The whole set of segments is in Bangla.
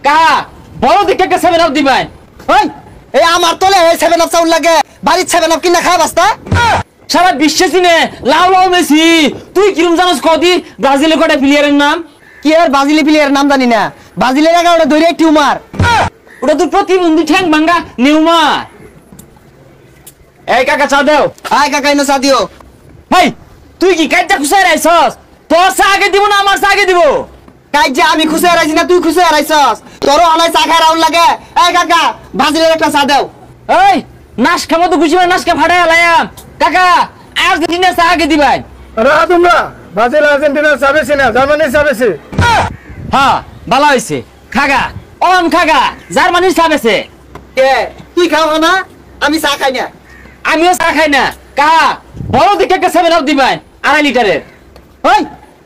কাহা বড় দিকে একটা 7 আপ দিবেন। ওই এই আমার তোলে 7 আপ চাউল লাগে বাড়ির 7 আপ কিনা খায় বাস্তা সারা বিশ্বে চিনে লাউ লাউ মেসি। তুই কিরম জানোস কদি ব্রাজিলের কটা প্লেয়ারের নাম? কি আর ব্রাজিলি প্লেয়ারের নাম জানি না। ব্রাজিলের 11টা ধরে টিউমার। ওটা তো প্রতিবন্ধী ঠ্যাং ভাঙ্গা নিউমার। এই কাকা চা দেও। আয় কাকা ইনো চা দিও। ভাই তুই কি কাইটা খুশাই রাইছস? তোর চা আগে দিব না আমার চা আগে দিব? কাই যে আমি খুশি হারাইছি না তুই খুশি হারাইছস? তোরও অনাই চা খায় রাউন্ড লাগে। এই কাকা ব্রাজিলের একটা চা দাও। এই নাশকা মতো খুশি মানে নাশকা ফাটাই আলায়াম। কাকা আর্জেন্টিনা চা আগে দিবেন। আরে তোমরা ব্রাজিল আর্জেন্টিনা চাবেছে না জার্মানি চাবেছে। হ্যাঁ ভালো হইছে। খাগা অন খাগা জার্মানির চা বেছে। এ তুই খাও না আমি চা খাই না। আমিও চা খাই না। কাহা বড় দিকে একটা 7 আপ দিবেন 2.5 লিটারের। ওই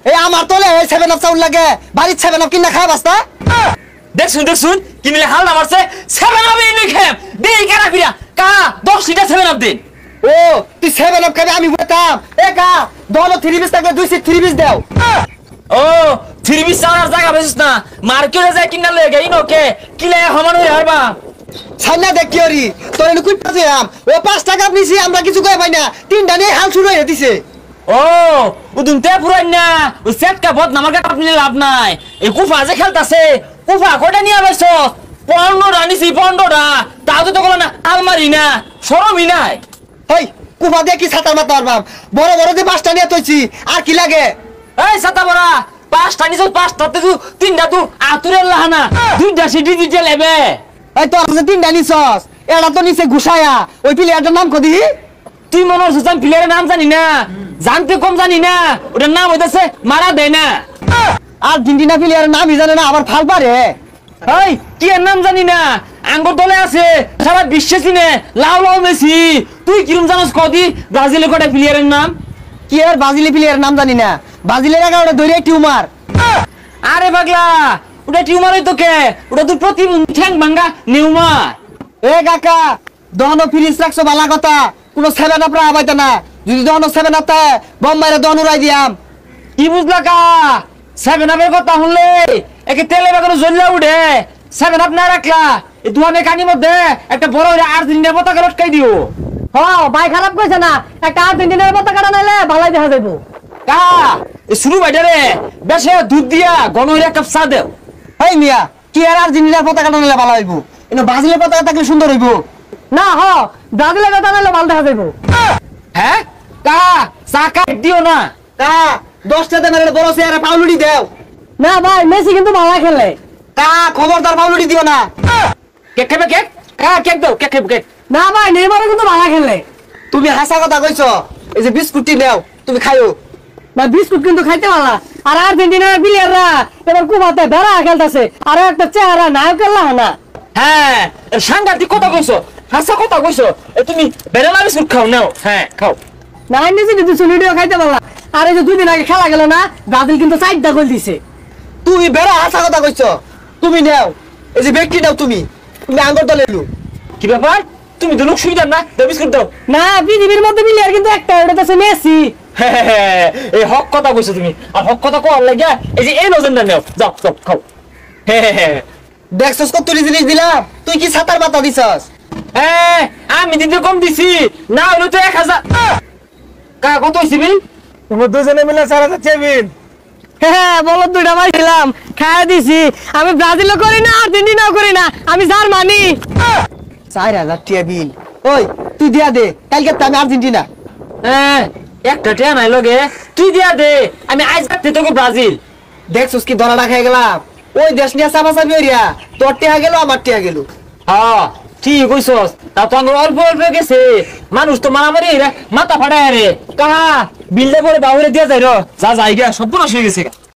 এই আমার তোলে 7 আপ চাউল লাগে বাড়ির 7 আপ কিনা খায় বাস্তা দেখছুন কিনলে হাল না মারছে 7 আপ এনে খেম দেই কারা ফিরা। কাহা 10 লিটার 7 আপ দিন। ও তুই 7 আপ খাবি আমি বলতাম এ কা দল 3 পিস থাকলে 2 সিট 3 পিস দাও। ও 3 পিস চাওয়ার জায়গা বেছিস না মার্কেটে যায় কিনা লয়ে গেই নকে কিলে সমান হই হারবা। ছাইনা দেখ কি হরি তোর এনে কুইট পাছে আম ও 5 টাকা নিছি আমরা কিছু কই পাই না 3টা নিয়ে হাল শুরু হয়ে দিছে। ও উদুন তে পুরাই না ও সেটকা বদ নামার কাপ নিলে লাভ নাই। এই কুফা যে খেলতাছে কুফা কয়টা নিয়ে আইছ? 15টা নিছি 15টা তাও তো কল না আলমারি না শরমই নাই। ওই কুফা দিয়ে কি ছাতার মাথা মারবাম বড় বড় যে 5টা নিয়ে তইছি আর কি লাগে? এই ছাতা বড়া 5টা নিছ 5টাতে তুই 3টা তুই আতুরের লাহানা 2টা সিটি দিতে লেবে। এই তোর যে 3টা নিছস এডা তো নিছে ঘুষায়া ওই প্লেয়ারটার নাম কদি? তুই মনে হচ্ছে আমি প্লেয়ারের নাম জানি না জানতে কম জানি না ওটার নাম হইতাছে মারা দেয় না। আর্জেন্টিনা প্লেয়ারের নামই জানে না আবার ফাল পারে। এই কি এর নাম জানি না আঙ্গুর দলে আছে সারা বিশ্বে চিনে লাউ লাউ মেসি। তুই কিরম জানোস কদি ব্রাজিলের কটা প্লেয়ারের নাম? কি আর ব্রাজিলি প্লেয়ারের নাম জানি না। ব্রাজিলের 11টা ধরে টিউমার। আরে পাগলা ওটা টিউমার হইতো কে? ওটা তো প্রতিবন্ধী ঠ্যাং ভাঙ্গা নিউমার। এ কাকা দহনো ফ্রিজ রাখছো ভালো কথা কোনো 7 আপ রাখাইতে না। যদি দহনো 7 আপ থাকে বোম্বাইরে দহন উড়াই দিয়াম। কি বুঝলা কা 7 আপের কথা শুনলে একে তেলে বেগুন জ্বললে উঠে। 7 আপ না রাখলা এই দুয়ানে কানির মধ্যে একটা বড় আর্জেন্টিনার পতাকা লটকাই দিও। হ্যাঁ ভাই খারাপ কইছে না একটা আর্জেন্টিনার পতাকাটা নাইলে ভালাই দেখা যাইবো। কা এই শুরু বাইটা রে বেশে দুধ দিয়া ঘন হইয়া এক কাপ চা দেও। এই মিয়া কি আর আর্জেন্টিনার পতাকাটা নাইলে ভালো হইবো? এনে ব্রাজিলের পতাকা থাকলে সুন্দর হইবো না? হ ব্রাজিলের পতাকা নাইলে ভালো দেখা যাইবো। হ্যাঁ কা চা কাপ দিও না। তা 10টা দেন বড় চেয়ারে পাউলুটি দেও না। ভাই মেসি কিন্তু ভালো খেলে। তা খবরদার পাউলুটি দিও না। কেক খাবে কেক? কা কেক দাও কেক খাবে কেক। না ভাই নেইমারও কিন্তু ভালো খেলে। তুমি হাসা কথা কইছো এই যে বিস্কুটটি নাও তুমি খাইও না। বিস্কুট কিন্তু খাইতে ভালো। আর আর্জেন্টিনার প্লেয়াররা এবার কুমাতে বেড়া খেলতেছে আর একটা চেহারা নায়কের লাহানা। হ্যাঁ সাংঘাতিক কথা কইছো হাসা কথা কইছো। তুমি বেরেলা বিস্কুট খাও নাও। হ্যাঁ খাও না নিজে কিন্তু সুনিডিও খাইতে ভালো। আর এই যে 2 দিন আগে খেলা গেল না ব্রাজিল কিন্তু 4টা গোল দিছে। তুমি বেড়া হাসা কথা কইছো। তুমি নাও এই যে ব্যক্তি নাও তুমি তুমি আঙ্গুর দলে লু। কি ব্যাপার তুমি তো লোক সুবিধা না দাও বিস্কুট দাও না পৃথিবীর মধ্যে প্লেয়ার কিন্তু একটা ওটা তো মেসি। এই হক কথা কইছো তুমি আর হক কথা কর লাগিয়া এই যে এই লজেন্ডার নাও যাও যাও খাও। দেখছস কত জিনিস দিলাম তুই কি ছাতার পাতা দিছস? হ্যাঁ আমি দিতে কম দিছি না হলো তো 1000 কা কত হইছে বিল? তোমরা দুজনে মিলে 4000 চেবিন। হ্যাঁ বলো 2টা মারছিলাম খাইয়া দিছি। আমি ব্রাজিলও করি না আর্জেন্টিনাও করি না আমি জার্মানি। 4000 টাকা বিল। ওই তুই দিয়া দে কালকে তো আমি আর্জেন্টিনা। হ্যাঁ একটা টিয়া নাই লগে তুই দিয়া দে আমি আজ রাতে তোকে ব্রাজিল। দেখছস কি ধরাটা খাই গেলাম। ওই দেশ নিয়ে চাপাচাপি হইয়া তোর টিয়া গেল আমার টিয়া গেল। হ্যাঁ ঠিক কইছস তা তো আঙ্গুর অল্প অল্প গেছে মানুষ তো মারামারি মাথা ফাটায় রে। কাহা বিলটা পরে বাউরে দিয়া যায় র যা যাই গিয়া সব পুরো হয়ে গেছে।